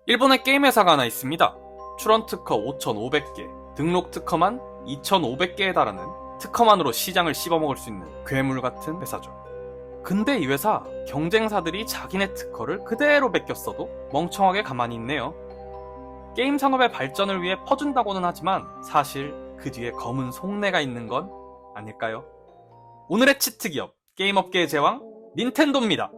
일본에 게임 회사가 하나 있습니다. 출원 특허 5,500개, 등록 특허만 2,500개에 달하는 특허만으로 시장을 씹어먹을 수 있는 괴물 같은 회사죠. 근데 이 회사 경쟁사들이 자기네 특허를 그대로 베꼈어도 멍청하게 가만히 있네요. 게임 산업의 발전을 위해 퍼준다고는 하지만 사실 그 뒤에 검은 속내가 있는 건 아닐까요? 오늘의 치트 기업, 게임업계의 제왕 닌텐도입니다.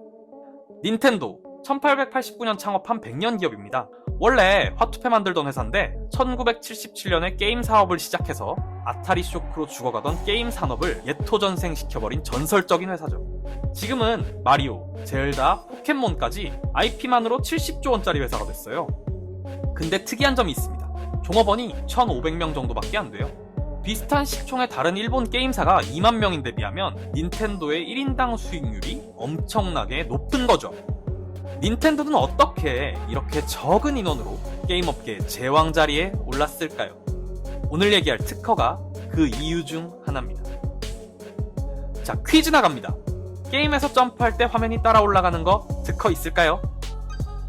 닌텐도 1889년 창업한 100년 기업입니다. 원래 화투패 만들던 회사인데 1977년에 게임 사업을 시작해서 아타리 쇼크로 죽어가던 게임 산업을 예토전생시켜버린 전설적인 회사죠. 지금은 마리오, 젤다, 포켓몬까지 IP만으로 70조 원짜리 회사가 됐어요. 근데 특이한 점이 있습니다. 종업원이 1,500명 정도밖에 안 돼요. 비슷한 시총의 다른 일본 게임사가 2만 명인데 비하면 닌텐도의 1인당 수익률이 엄청나게 높은 거죠. 닌텐도는 어떻게 이렇게 적은 인원으로 게임업계의 제왕 자리에 올랐을까요? 오늘 얘기할 특허가 그 이유 중 하나입니다. 자, 퀴즈 나갑니다. 게임에서 점프할 때 화면이 따라 올라가는 거 특허 있을까요?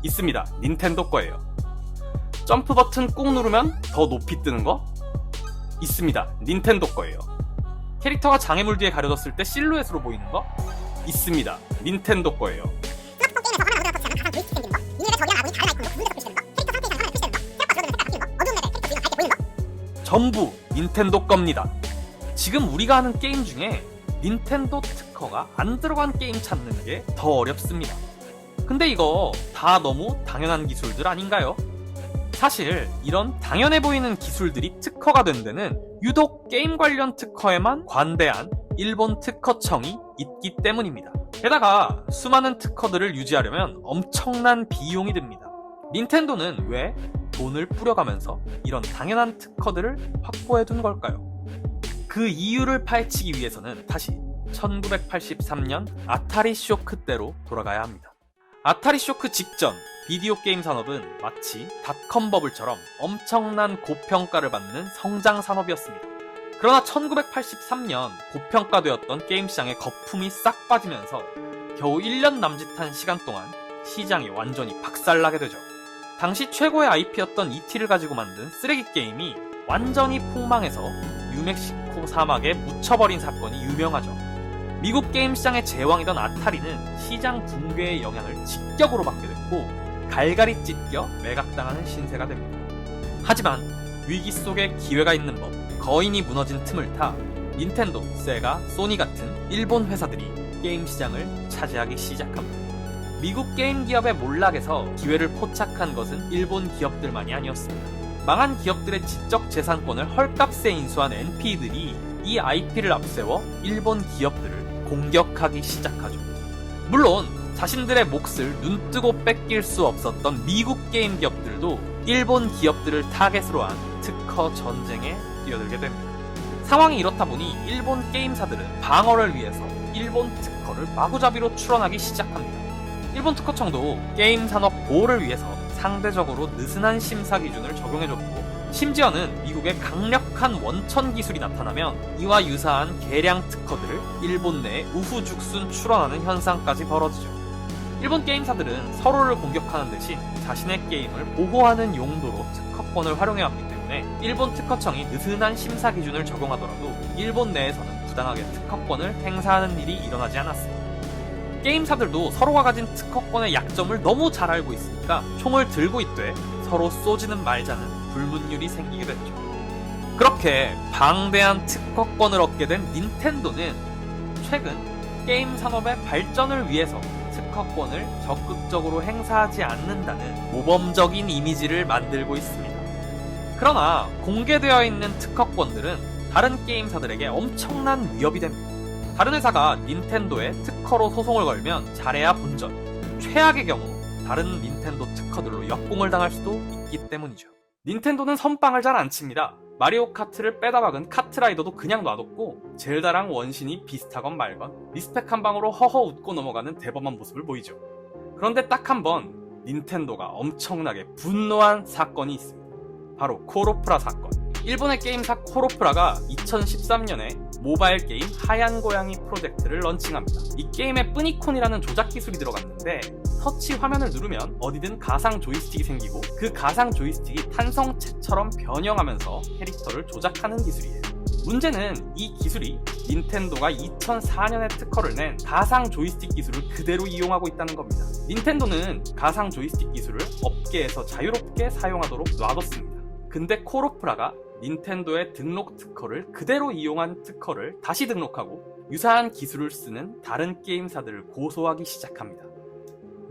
있습니다. 닌텐도 거예요. 점프 버튼 꾹 누르면 더 높이 뜨는 거? 있습니다. 닌텐도 거예요. 캐릭터가 장애물 뒤에 가려졌을 때 실루엣으로 보이는 거? 있습니다. 닌텐도 거예요. 전부 닌텐도 겁니다. 지금 우리가 하는 게임 중에 닌텐도 특허가 안 들어간 게임 찾는 게 더 어렵습니다. 근데 이거 다 너무 당연한 기술들 아닌가요? 사실 이런 당연해 보이는 기술들이 특허가 된 데는 유독 게임 관련 특허에만 관대한 일본 특허청이 있기 때문입니다. 게다가 수많은 특허들을 유지하려면 엄청난 비용이 듭니다. 닌텐도는 왜 돈을 뿌려가면서 이런 당연한 특허들을 확보해둔 걸까요? 그 이유를 파헤치기 위해서는 다시 1983년 아타리 쇼크 때로 돌아가야 합니다. 아타리 쇼크 직전 비디오 게임 산업은 마치 닷컴 버블처럼 엄청난 고평가를 받는 성장 산업이었습니다. 그러나 1983년 고평가되었던 게임 시장의 거품이 싹 빠지면서 겨우 1년 남짓한 시간 동안 시장이 완전히 박살나게 되죠. 당시 최고의 IP였던 ET를 가지고 만든 쓰레기 게임이 완전히 폭망해서 뉴멕시코 사막에 묻혀버린 사건이 유명하죠. 미국 게임 시장의 제왕이던 아타리는 시장 붕괴의 영향을 직격으로 받게 됐고 갈갈이 찢겨 매각당하는 신세가 됩니다. 하지만 위기 속에 기회가 있는 법, 거인이 무너진 틈을 타 닌텐도, 세가, 소니 같은 일본 회사들이 게임 시장을 차지하기 시작합니다. 미국 게임 기업의 몰락에서 기회를 포착한 것은 일본 기업들만이 아니었습니다. 망한 기업들의 지적 재산권을 헐값에 인수한 NP들이 이 IP를 앞세워 일본 기업들을 공격하기 시작하죠. 물론 자신들의 몫을 눈뜨고 뺏길 수 없었던 미국 게임 기업들도 일본 기업들을 타겟으로 한 특허 전쟁에 뛰어들게 됩니다. 상황이 이렇다 보니 일본 게임사들은 방어를 위해서 일본 특허를 마구잡이로 출원하기 시작합니다. 일본 특허청도 게임 산업 보호를 위해서 상대적으로 느슨한 심사 기준을 적용해줬고 심지어는 미국의 강력한 원천 기술이 나타나면 이와 유사한 개량 특허들을 일본 내에 우후죽순 출원하는 현상까지 벌어지죠. 일본 게임사들은 서로를 공격하는 대신 자신의 게임을 보호하는 용도로 특허권을 활용해왔기 때문에 일본 특허청이 느슨한 심사 기준을 적용하더라도 일본 내에서는 부당하게 특허권을 행사하는 일이 일어나지 않았습니다. 게임사들도 서로가 가진 특허권의 약점을 너무 잘 알고 있으니까 총을 들고 있되 서로 쏘지는 말자는 불문율이 생기게 됐죠. 그렇게 방대한 특허권을 얻게 된 닌텐도는 최근 게임 산업의 발전을 위해서 특허권을 적극적으로 행사하지 않는다는 모범적인 이미지를 만들고 있습니다. 그러나 공개되어 있는 특허권들은 다른 게임사들에게 엄청난 위협이 됩니다. 다른 회사가 닌텐도에 특허로 소송을 걸면 잘해야 본전, 최악의 경우 다른 닌텐도 특허들로 역공을 당할 수도 있기 때문이죠. 닌텐도는 선빵을 잘 안 칩니다. 마리오 카트를 빼다 박은 카트라이더도 그냥 놔뒀고 젤다랑 원신이 비슷하건 말건 리스펙 한 방으로 허허 웃고 넘어가는 대범한 모습을 보이죠. 그런데 딱 한 번 닌텐도가 엄청나게 분노한 사건이 있습니다. 바로 코로프라 사건. 일본의 게임사 코로프라가 2013년에 모바일 게임 하얀 고양이 프로젝트를 런칭합니다. 이 게임에 뿌니콘이라는 조작 기술이 들어갔는데 터치 화면을 누르면 어디든 가상 조이스틱이 생기고 그 가상 조이스틱이 탄성체처럼 변형하면서 캐릭터를 조작하는 기술이에요. 문제는 이 기술이 닌텐도가 2004년에 특허를 낸 가상 조이스틱 기술을 그대로 이용하고 있다는 겁니다. 닌텐도는 가상 조이스틱 기술을 업계에서 자유롭게 사용하도록 놔뒀습니다. 근데 코로프라가 닌텐도의 등록 특허를 그대로 이용한 특허를 다시 등록하고 유사한 기술을 쓰는 다른 게임사들을 고소하기 시작합니다.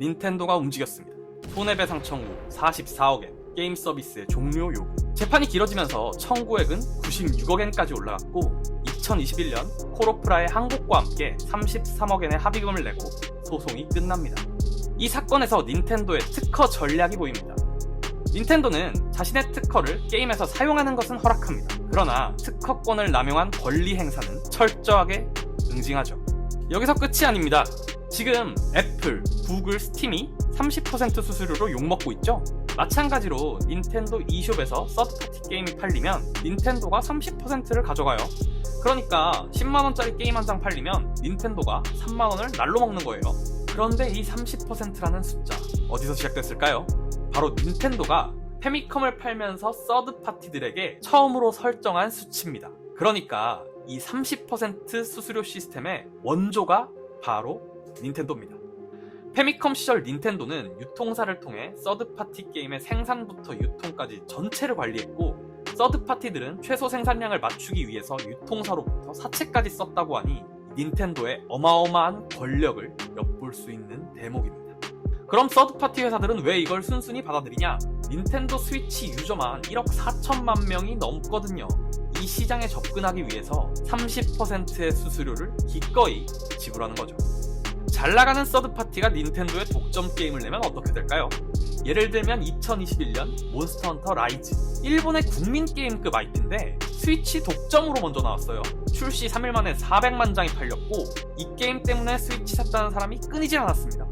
닌텐도가 움직였습니다. 손해배상 청구 44억엔, 게임 서비스의 종료 요구. 재판이 길어지면서 청구액은 96억엔까지 올라갔고 2021년 코로프라의 항복과 함께 33억엔의 합의금을 내고 소송이 끝납니다. 이 사건에서 닌텐도의 특허 전략이 보입니다. 닌텐도는 자신의 특허를 게임에서 사용하는 것은 허락합니다. 그러나 특허권을 남용한 권리 행사는 철저하게 응징하죠. 여기서 끝이 아닙니다. 지금 애플, 구글, 스팀이 30% 수수료로 욕먹고 있죠? 마찬가지로 닌텐도 e숍에서 서드파티 게임이 팔리면 닌텐도가 30%를 가져가요. 그러니까 10만원짜리 게임 한 장 팔리면 닌텐도가 3만원을 날로 먹는 거예요. 그런데 이 30%라는 숫자 어디서 시작됐을까요? 바로 닌텐도가 페미컴을 팔면서 서드파티들에게 처음으로 설정한 수치입니다. 그러니까 이 30% 수수료 시스템의 원조가 바로 닌텐도입니다. 페미컴 시절 닌텐도는 유통사를 통해 서드파티 게임의 생산부터 유통까지 전체를 관리했고 서드파티들은 최소 생산량을 맞추기 위해서 유통사로부터 사채까지 썼다고 하니 닌텐도의 어마어마한 권력을 엿볼 수 있는 대목입니다. 그럼 서드파티 회사들은 왜 이걸 순순히 받아들이냐? 닌텐도 스위치 유저만 1억 4천만 명이 넘거든요. 이 시장에 접근하기 위해서 30%의 수수료를 기꺼이 지불하는 거죠. 잘 나가는 서드파티가 닌텐도의 독점 게임을 내면 어떻게 될까요? 예를 들면 2021년 몬스터 헌터 라이즈. 일본의 국민 게임급 IP인데 스위치 독점으로 먼저 나왔어요. 출시 3일 만에 400만 장이 팔렸고 이 게임 때문에 스위치 샀다는 사람이 끊이질 않았습니다.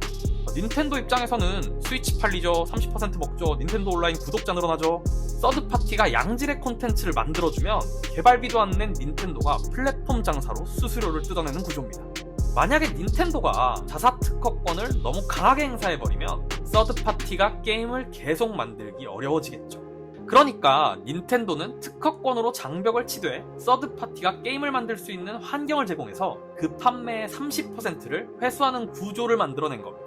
닌텐도 입장에서는 스위치 팔리죠, 30% 먹죠, 닌텐도 온라인 구독자 늘어나죠. 서드파티가 양질의 콘텐츠를 만들어주면 개발비도 안 낸 닌텐도가 플랫폼 장사로 수수료를 뜯어내는 구조입니다. 만약에 닌텐도가 자사 특허권을 너무 강하게 행사해버리면 서드파티가 게임을 계속 만들기 어려워지겠죠. 그러니까 닌텐도는 특허권으로 장벽을 치되 서드파티가 게임을 만들 수 있는 환경을 제공해서 그 판매의 30%를 회수하는 구조를 만들어낸 겁니다.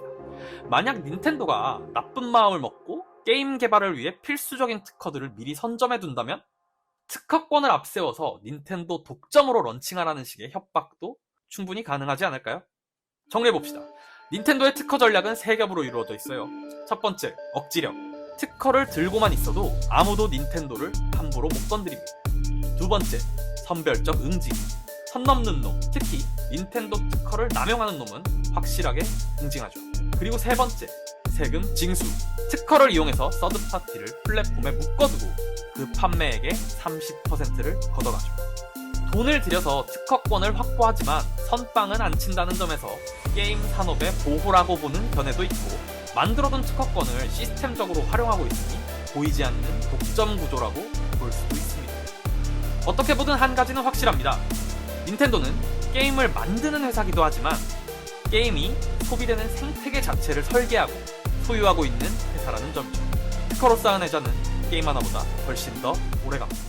만약 닌텐도가 나쁜 마음을 먹고 게임 개발을 위해 필수적인 특허들을 미리 선점해 둔다면 특허권을 앞세워서 닌텐도 독점으로 런칭하라는 식의 협박도 충분히 가능하지 않을까요? 정리해봅시다. 닌텐도의 특허 전략은 3겹으로 이루어져 있어요. 첫 번째, 억지력. 특허를 들고만 있어도 아무도 닌텐도를 함부로 못 건드립니다. 두 번째, 선별적 응징. 선 넘는 놈, 특히 닌텐도 특허를 남용하는 놈은 확실하게 응징하죠. 그리고 세 번째, 세금 징수. 특허를 이용해서 서드파티를 플랫폼에 묶어두고 그 판매액의 30%를 걷어가죠. 돈을 들여서 특허권을 확보하지만 선빵은 안 친다는 점에서 게임 산업의 보호라고 보는 견해도 있고 만들어둔 특허권을 시스템적으로 활용하고 있으니 보이지 않는 독점 구조라고 볼 수도 있습니다. 어떻게 보든 한 가지는 확실합니다. 닌텐도는 게임을 만드는 회사기도 하지만 게임이 소비되는 생태계 자체를 설계하고 소유하고 있는 회사라는 점이죠. 특허로 쌓은 회자는 게임 하나보다 훨씬 더 오래갑니다.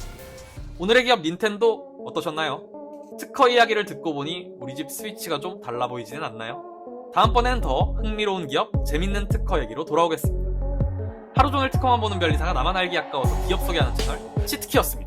오늘의 기업 닌텐도 어떠셨나요? 특허 이야기를 듣고 보니 우리 집 스위치가 좀 달라 보이지는 않나요? 다음번에는 더 흥미로운 기업, 재밌는 특허 얘기로 돌아오겠습니다. 하루 종일 특허만 보는 별리사가 나만 알기 아까워서 기업 소개하는 채널 치트키였습니다.